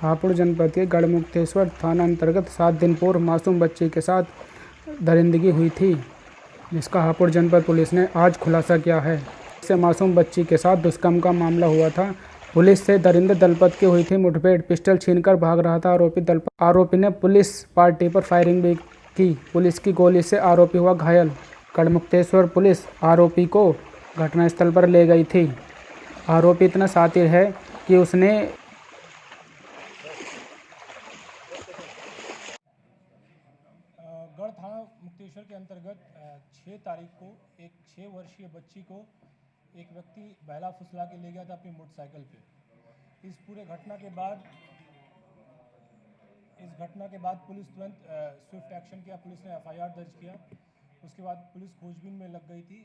हापुड़ जनपद के गढ़मुक्तेश्वर थाना अंतर्गत 7 दिन पूर्व मासूम बच्ची के साथ दरिंदगी हुई थी, जिसका हापुड़ जनपद पुलिस ने आज खुलासा किया है। इससे मासूम बच्ची के साथ दुष्कर्म का मामला हुआ था। पुलिस से दरिंदे दलपत की हुई थी मुठभेड़। पिस्टल छीनकर भाग रहा था आरोपी ने पुलिस पार्टी पर फायरिंग भी की। पुलिस की गोली से आरोपी हुआ घायल। गढ़मुक्तेश्वर पुलिस आरोपी को घटनास्थल पर ले गई थी। आरोपी इतना शातिर है कि उसने गढ़ थाना मुक्तेश्वर के अंतर्गत 6 तारीख को एक 6 वर्षीय बच्ची को एक व्यक्ति बहला फुसला के ले गया था अपनी मोटरसाइकिल पे। इस पूरे घटना के बाद पुलिस तुरंत स्विफ्ट एक्शन किया। पुलिस ने FIR दर्ज किया। उसके बाद पुलिस खोजबीन में लग गई थी।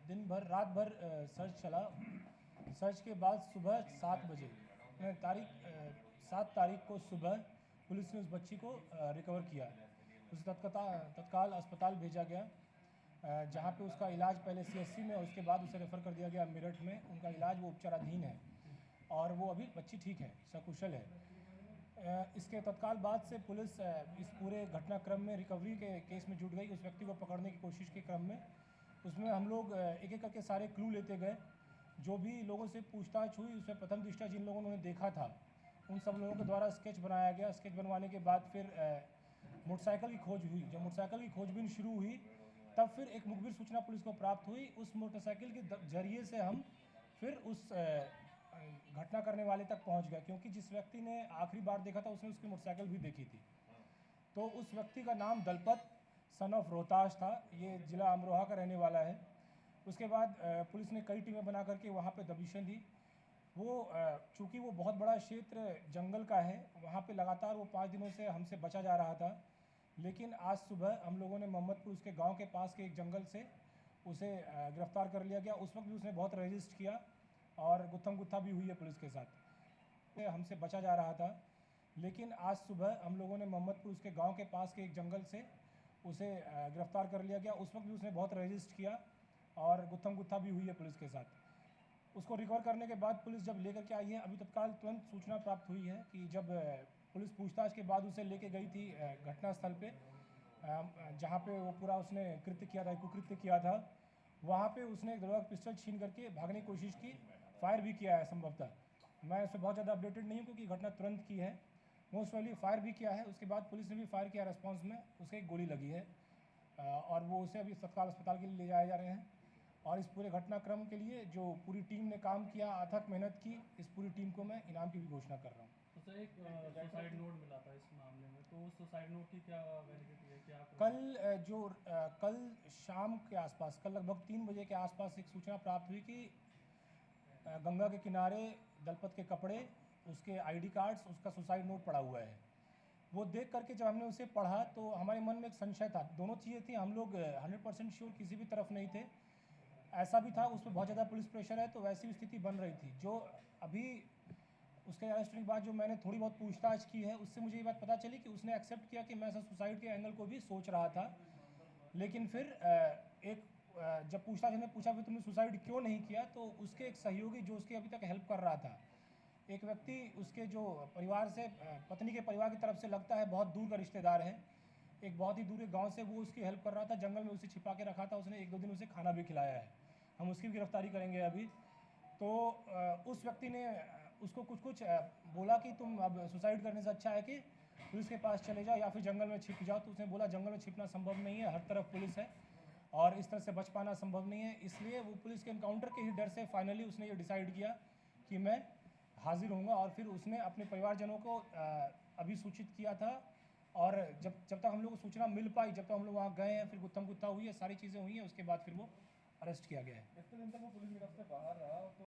दिन भर रात भर सर्च चला। सर्च के बाद सुबह 7 बजे 7 तारीख को सुबह पुलिस ने उस बच्ची को रिकवर किया। उसे तत्काल अस्पताल भेजा गया, जहां पे उसका इलाज पहले CSC में और उसके बाद उसे रेफ़र कर दिया गया मेरठ में। उनका इलाज वो उपचाराधीन है और वो अभी बच्ची ठीक है, सकुशल है। इसके तत्काल बाद से पुलिस इस पूरे घटनाक्रम में रिकवरी के केस में जुट गई। उस व्यक्ति को पकड़ने की कोशिश के क्रम में उसमें हम लोग एक एक करके सारे क्लू लेते गए। जो भी लोगों से पूछताछ हुई उसमें प्रथम दृष्टया जिन लोगों ने देखा था उन सब लोगों के द्वारा स्केच बनाया गया। स्केच बनवाने के बाद फिर मोटरसाइकिल की खोज हुई। जब मोटरसाइकिल की खोजबीन शुरू हुई तब फिर एक मुखबिर सूचना पुलिस को प्राप्त हुई। उस मोटरसाइकिल के जरिए से हम फिर उस घटना करने वाले तक पहुंच गए, क्योंकि जिस व्यक्ति ने आखिरी बार देखा था उसने उसकी मोटरसाइकिल भी देखी थी। तो उस व्यक्ति का नाम दलपत सन ऑफ रोहताश था। ये जिला अमरोहा का रहने वाला है। उसके बाद पुलिस ने कई टीमें बना करके वहाँ पे दबिशें दी। वो चूँकि वो बहुत बड़ा क्षेत्र जंगल का है, वहाँ पे लगातार वो 5 दिनों से हमसे बचा जा रहा था। लेकिन आज सुबह हम लोगों ने मोहम्मदपुर उसके गांव के पास के एक जंगल से उसे गिरफ्तार कर लिया गया। उस वक्त भी उसने बहुत रेजिस्ट किया और गुत्थम गुत्था भी हुई है पुलिस के साथ। हमसे बचा जा रहा था, लेकिन आज सुबह हम लोगों ने मोहम्मदपुर उसके गांव के पास के एक जंगल से उसे गिरफ्तार कर लिया गया। उस वक्त भी उसने बहुत रेजिस्ट किया और गुत्थम गुत्था भी हुई है पुलिस के साथ। उसको रिकवर करने के बाद पुलिस जब लेकर के आई है, अभी तत्काल तुरंत सूचना प्राप्त हुई है कि जब पुलिस पूछताछ के बाद उसे लेके गई थी घटनास्थल पे, जहाँ पे वो पूरा उसने कृत्य किया था, कुकृत्य किया था, वहाँ पे उसने एक दरवाज़ा पिस्टल छीन करके भागने की कोशिश की। फायर भी किया है संभवतः। मैं इससे बहुत ज़्यादा अपडेटेड नहीं हूँ क्योंकि घटना तुरंत की है। मोस्ट वाली फायर भी किया है। उसके बाद पुलिस ने भी फायर किया रिस्पॉन्स में, उसे एक गोली लगी है और वो उसे अभी तत्काल अस्पताल के लिए ले जाए जा रहे हैं। और इस पूरे घटनाक्रम के लिए जो पूरी टीम ने काम किया, अथक मेहनत की, इस पूरी टीम को मैं इनाम की भी घोषणा कर रहा हूँ। तो सर एक सुसाइड नोट मिला था इस मामले में, तो उस सुसाइड नोट की क्या वैलिडिटी है, क्या कल शाम के आसपास, कल लगभग 3 बजे के आसपास एक सूचना प्राप्त हुई कि गंगा के किनारे दलपत के कपड़े, उसके ID कार्ड्स, उसका सुसाइड नोट पड़ा हुआ है। वो देख करके जब हमने उसे पढ़ा तो हमारे मन में एक संशय था। दोनों चीज़ें थी, हम लोग 100% श्योर किसी भी तरफ नहीं थे। ऐसा भी था उस पर बहुत ज़्यादा पुलिस प्रेशर है, तो वैसी भी स्थिति बन रही थी। जो अभी उसके अरेस्ट के बाद जो मैंने थोड़ी बहुत पूछताछ की है, उससे मुझे ये बात पता चली कि उसने एक्सेप्ट किया कि मैं ऐसा सुसाइड के एंगल को भी सोच रहा था। लेकिन फिर जब पूछताछ ने पूछा फिर तुमने सुसाइड क्यों नहीं किया, तो उसके एक सहयोगी जो उसके अभी तक हेल्प कर रहा था, एक व्यक्ति उसके जो परिवार से, पत्नी के परिवार की तरफ से लगता है बहुत दूर का रिश्तेदार है, एक बहुत ही दूर के गांव से वो उसकी हेल्प कर रहा था। जंगल में उसे छिपा के रखा था उसने, 1-2 दिन उसे खाना भी खिलाया है। हम उसकी भी गिरफ्तारी करेंगे अभी। तो उस व्यक्ति ने उसको कुछ बोला कि तुम अब सुसाइड करने से अच्छा है कि पुलिस के पास चले जाओ या फिर जंगल में छिप जाओ। तो उसने बोला जंगल में छिपना संभव नहीं है, हर तरफ पुलिस है और इस तरह से बच पाना संभव नहीं है। इसलिए वो पुलिस के एनकाउंटर के ही डर से फाइनली उसने ये डिसाइड किया कि मैं हाजिर होऊंगा। और फिर उसने अपने परिवारजनों को अभी सूचित किया था। और जब तक हम लोग को सूचना मिल पाई, जब तक हम लोग वहाँ गए हैं, फिर गुत्थम गुत्था हुई है, सारी चीज़ें हुई हैं, उसके बाद फिर वो अरेस्ट किया गया है। इतने दिन तक वो पुलिस की तरफ से बाहर रहा तो